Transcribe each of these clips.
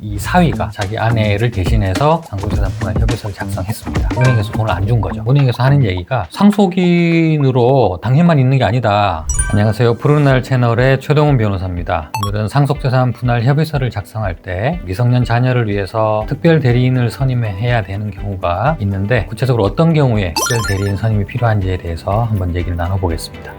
이 사위가 자기 아내를 대신해서 상속재산분할 협의서를 작성했습니다. 은행에서 돈을 안 준 거죠. 은행에서 하는 얘기가 상속인으로 당신만 있는 게 아니다. 안녕하세요. 푸른날 채널의 최동훈 변호사입니다. 오늘은 상속재산 분할 협의서를 작성할 때 미성년 자녀를 위해서 특별 대리인을 선임해야 되는 경우가 있는데, 구체적으로 어떤 경우에 특별 대리인 선임이 필요한지에 대해서 한번 얘기를 나눠보겠습니다.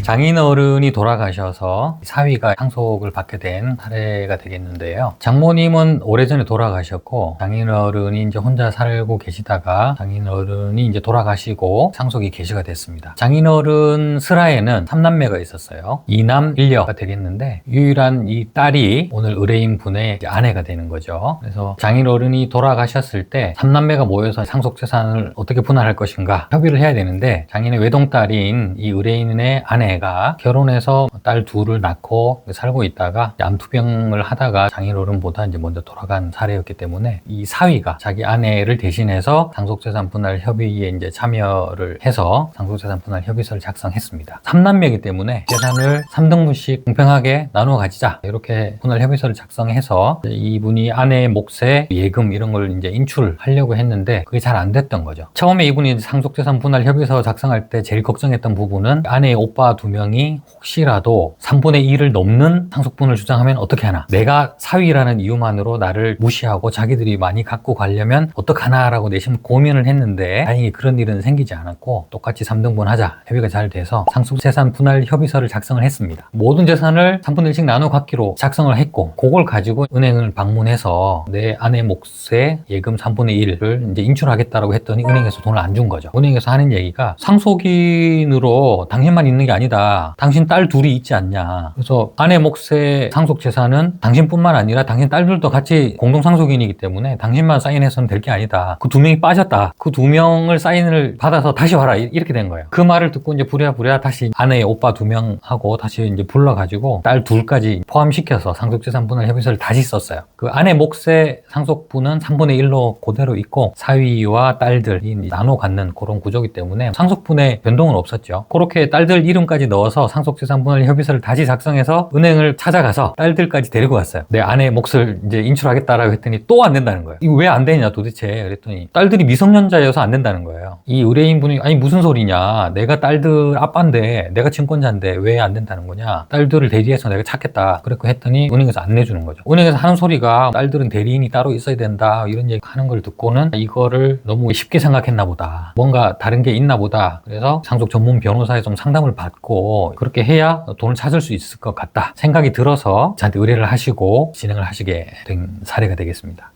장인어른이 돌아가셔서 사위가 상속을 받게 된 사례가 되겠는데요. 장모님은 오래전에 돌아가셨고, 장인어른이 이제 혼자 살고 계시다가 장인어른이 이제 돌아가시고 상속이 개시가 됐습니다. 장인어른 슬하에는 3남매가 있었어요. 2남 1녀가 되겠는데, 유일한 이 딸이 오늘 의뢰인 분의 아내가 되는 거죠. 그래서 장인어른이 돌아가셨을 때 3남매가 모여서 상속재산을 어떻게 분할할 것인가 협의를 해야 되는데, 장인의 외동딸인 이 의뢰인의 아내가 결혼해서 딸 둘을 낳고 살고 있다가 암투병을 하다가 장인어른보다 이제 먼저 돌아간 사례였기 때문에 이 사위가 자기 아내를 대신해서 상속재산 분할 협의에 이제 참여를 해서 상속재산 분할 협의서를 작성했습니다. 3남매이기 때문에 재산을 3등분씩 공평하게 나누어 가지자, 이렇게 분할 협의서를 작성해서 이분이 아내의 몫에 예금 이런 걸 이제 인출하려고 했는데 그게 잘 안 됐던 거죠. 처음에 이분이 상속재산 분할 협의서 작성할 때 제일 걱정했던 부분은 아내의 오빠 2명이 혹시라도 3분의 1을 넘는 상속분을 주장하면 어떻게 하나, 내가 사위라는 이유만으로 나를 무시하고 자기들이 많이 갖고 가려면 어떡하나라고 내심 고민을 했는데, 다행히 그런 일은 생기지 않았고 똑같이 3등분 하자 협의가 잘 돼서 상속재산 분할 협의서를 작성을 했습니다. 모든 재산을 3분의 1씩 나눠 갖기로 작성을 했고, 그걸 가지고 은행을 방문해서 내 아내 몫의 예금 3분의 1을 이제 인출하겠다라고 했더니 은행에서 돈을 안 준 거죠. 은행에서 하는 얘기가 상속인으로 당신만 있는 게 아니다. 당신 딸 둘이 있지 않냐. 그래서 아내 몫의 상속 재산은 당신뿐만 아니라 당신 딸들도 같이 공동 상속인이기 때문에 당신만 사인해서는 될 게 아니다. 그 2명이 빠졌다. 그 2명을 사인을 받아서 다시 와라. 이렇게 된 거예요. 그 말을 듣고 이제 부랴부랴 다시 아내의 오빠 2명하고 다시 이제 불러가지고 딸 둘까지 포함시켜서 상속 재산 분할 협의서를 다시 썼어요. 그 아내 몫의 상속분은 3분의 1로 그대로 있고 사위와 딸들이 나눠 갖는 그런 구조이기 때문에 상속분의 변동은 없었죠. 그렇게 딸들 이름까지 넣어서 상속재산 분할 협의서를 다시 작성해서 은행을 찾아가서 딸들까지 데리고 왔어요. 내 아내의 몫을 이제 인출하겠다라고 했더니 또 안 된다는 거예요. 이거 왜 안 되냐 도대체. 그랬더니 딸들이 미성년자여서 안 된다는 거예요. 이 의뢰인분이 아니 무슨 소리냐, 내가 딸들 아빠인데 내가 증권자인데 왜 안 된다는 거냐, 딸들을 대리해서 내가 찾겠다 그렇게 했더니 은행에서 안 내주는 거죠. 은행에서 하는 소리가 딸들은 대리인이 따로 있어야 된다 이런 얘기 하는 걸 듣고는 이거를 너무 쉽게 생각했나 보다, 뭔가 다른 게 있나 보다. 그래서 상속 전문 변호사에 좀 상담을 받고 그렇게 해야 돈을 찾을 수 있을 것 같다 생각이 들어서 저한테 의뢰를 하시고 진행을 하시게 된 사례가 되겠습니다.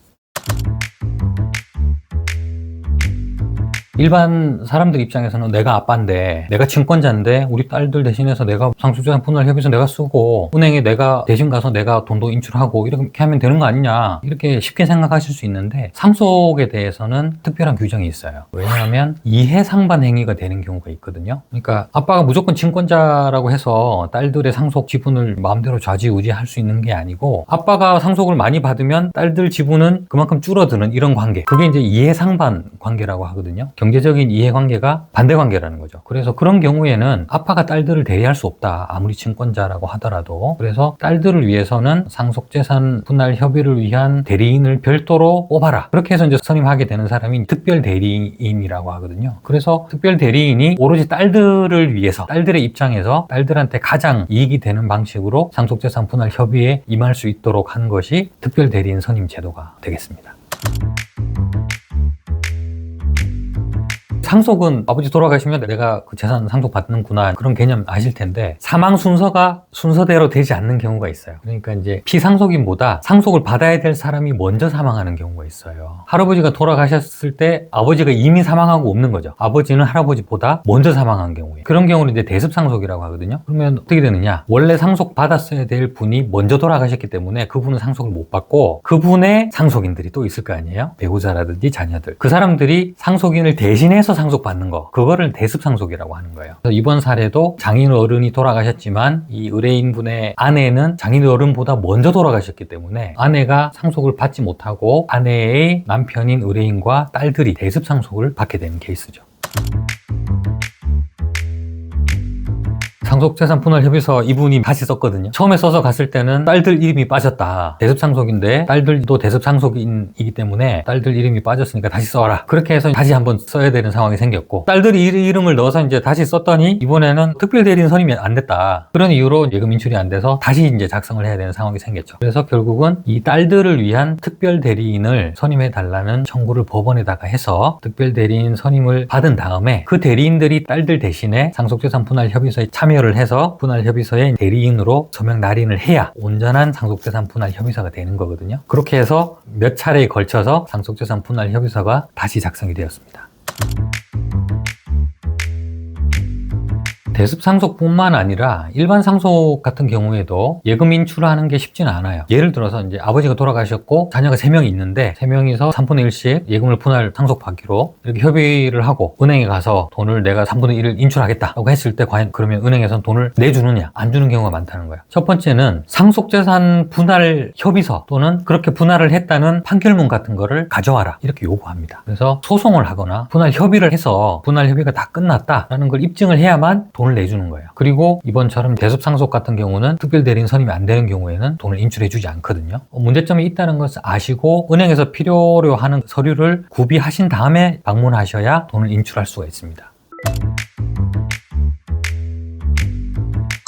일반 사람들 입장에서는 내가 아빠인데, 내가 증권자인데 우리 딸들 대신해서 내가 상속재산 분할 협의서 내가 쓰고 은행에 내가 대신 가서 내가 돈도 인출하고 이렇게 하면 되는 거 아니냐, 이렇게 쉽게 생각하실 수 있는데 상속에 대해서는 특별한 규정이 있어요. 왜냐하면 이해상반 행위가 되는 경우가 있거든요. 그러니까 아빠가 무조건 증권자라고 해서 딸들의 상속 지분을 마음대로 좌지우지할 수 있는 게 아니고, 아빠가 상속을 많이 받으면 딸들 지분은 그만큼 줄어드는 이런 관계, 그게 이제 이해상반 관계라고 하거든요. 경제적인 이해관계가 반대관계라는 거죠. 그래서 그런 경우에는 아빠가 딸들을 대리할 수 없다, 아무리 증권자라고 하더라도. 그래서 딸들을 위해서는 상속재산 분할 협의를 위한 대리인을 별도로 뽑아라, 그렇게 해서 이제 선임하게 되는 사람이 특별 대리인이라고 하거든요. 그래서 특별 대리인이 오로지 딸들을 위해서, 딸들의 입장에서 딸들한테 가장 이익이 되는 방식으로 상속재산 분할 협의에 임할 수 있도록 한 것이 특별 대리인 선임 제도가 되겠습니다. 상속은 아버지 돌아가시면 내가 그 재산 상속받는구나, 그런 개념 아실 텐데, 사망 순서가 순서대로 되지 않는 경우가 있어요. 그러니까 이제 피상속인보다 상속을 받아야 될 사람이 먼저 사망하는 경우가 있어요. 할아버지가 돌아가셨을 때 아버지가 이미 사망하고 없는 거죠. 아버지는 할아버지보다 먼저 사망한 경우에, 그런 경우는 이제 대습상속이라고 하거든요. 그러면 어떻게 되느냐, 원래 상속 받았어야 될 분이 먼저 돌아가셨기 때문에 그분은 상속을 못 받고 그분의 상속인들이 또 있을 거 아니에요. 배우자라든지 자녀들, 그 사람들이 상속인을 대신해서 상속받는 거, 그거를 대습상속이라고 하는 거예요. 그래서 이번 사례도 장인어른이 돌아가셨지만 이 의뢰인분의 아내는 장인어른보다 먼저 돌아가셨기 때문에 아내가 상속을 받지 못하고 아내의 남편인 의뢰인과 딸들이 대습상속을 받게 되는 케이스죠. 상속재산 분할 협의서 이분이 다시 썼거든요. 처음에 써서 갔을 때는 딸들 이름이 빠졌다. 대습상속인데 딸들도 대습상속인이기 때문에 딸들 이름이 빠졌으니까 다시 써라. 그렇게 해서 다시 한번 써야 되는 상황이 생겼고, 딸들이 이름을 넣어서 이제 다시 썼더니 이번에는 특별대리인 선임이 안 됐다. 그런 이유로 예금 인출이 안 돼서 다시 이제 작성을 해야 되는 상황이 생겼죠. 그래서 결국은 이 딸들을 위한 특별대리인을 선임해 달라는 청구를 법원에다가 해서 특별대리인 선임을 받은 다음에 그 대리인들이 딸들 대신에 상속재산 분할 협의서에 참여를 해서 분할 협의서에 대리인으로 서명 날인을 해야 온전한 상속재산 분할 협의서가 되는 거거든요. 그렇게 해서 몇 차례에 걸쳐서 상속재산 분할 협의서가 다시 작성이 되었습니다. 대습상속뿐만 아니라 일반 상속 같은 경우에도 예금 인출하는 게 쉽지는 않아요. 예를 들어서 이제 아버지가 돌아가셨고 자녀가 3명이 있는데 3명이서 3분의 1씩 예금을 분할 상속받기로 이렇게 협의를 하고 은행에 가서 돈을 내가 3분의 1을 인출하겠다라고 했을 때 과연 그러면 은행에서는 돈을 내주느냐 안 주는 경우가 많다는 거예요. 첫 번째는 상속재산 분할 협의서 또는 그렇게 분할을 했다는 판결문 같은 거를 가져와라 이렇게 요구합니다. 그래서 소송을 하거나 분할 협의를 해서 분할 협의가 다 끝났다라는 걸 입증을 해야만 돈을 내주는 거예요. 그리고 이번처럼 대습상속 같은 경우는 특별대리인 선임이 안 되는 경우에는 돈을 인출해주지 않거든요. 문제점이 있다는 것을 아시고 은행에서 필요로 하는 서류를 구비하신 다음에 방문하셔야 돈을 인출할 수가 있습니다.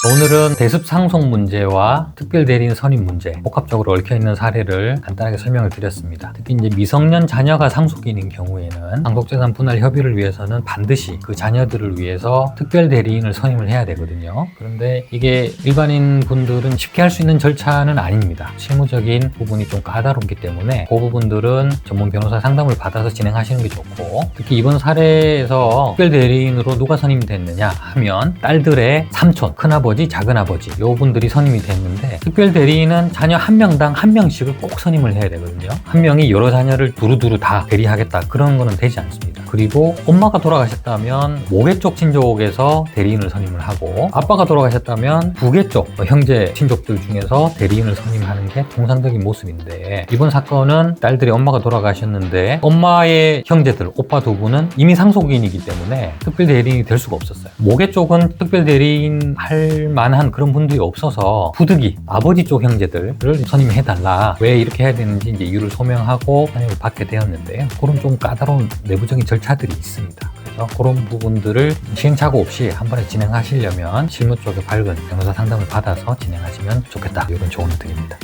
오늘은 대습상속 문제와 특별대리인 선임 문제 복합적으로 얽혀있는 사례를 간단하게 설명을 드렸습니다. 특히 이제 미성년 자녀가 상속인인 경우에는 상속재산 분할 협의를 위해서는 반드시 그 자녀들을 위해서 특별대리인을 선임을 해야 되거든요. 그런데 이게 일반인 분들은 쉽게 할 수 있는 절차는 아닙니다. 실무적인 부분이 좀 까다롭기 때문에 그 부분들은 전문 변호사 상담을 받아서 진행하시는 게 좋고, 특히 이번 사례에서 특별대리인으로 누가 선임이 됐느냐 하면 딸들의 삼촌, 큰아버지, 작은아버지 요 분들이 선임이 됐는데, 특별대리인은 자녀 한 명당 한 명씩을 꼭 선임을 해야 되거든요. 한 명이 여러 자녀를 두루두루 다 대리하겠다 그런 거는 되지 않습니다. 그리고 엄마가 돌아가셨다면 모계 쪽 친족에서 대리인을 선임을 하고, 아빠가 돌아가셨다면 부계 쪽 형제 친족들 중에서 대리인을 선임하는 게 통상적인 모습인데, 이번 사건은 딸들이 엄마가 돌아가셨는데 엄마의 형제들 오빠 두 분은 이미 상속인이기 때문에 특별대리인이 될 수가 없었어요. 모계 쪽은 특별대리인 할 만한 그런 분들이 없어서 부득이 아버지 쪽 형제들을 선임해달라, 왜 이렇게 해야 되는지 이제 이유를 소명하고 선임을 받게 되었는데요. 그런 좀 까다로운 내부적인 절차들이 있습니다. 그래서 그런 부분들을 시행착오 없이 한 번에 진행하시려면 실무 쪽에 밝은 변호사 상담을 받아서 진행하시면 좋겠다, 이런 조언을 드립니다.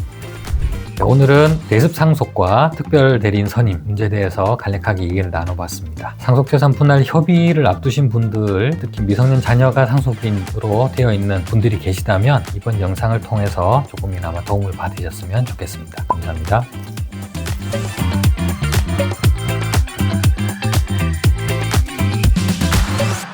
오늘은 대습상속과 특별대리인 선임 문제에 대해서 간략하게 얘기를 나눠봤습니다. 상속재산 분할 협의를 앞두신 분들, 특히 미성년 자녀가 상속인으로 되어 있는 분들이 계시다면 이번 영상을 통해서 조금이나마 도움을 받으셨으면 좋겠습니다. 감사합니다.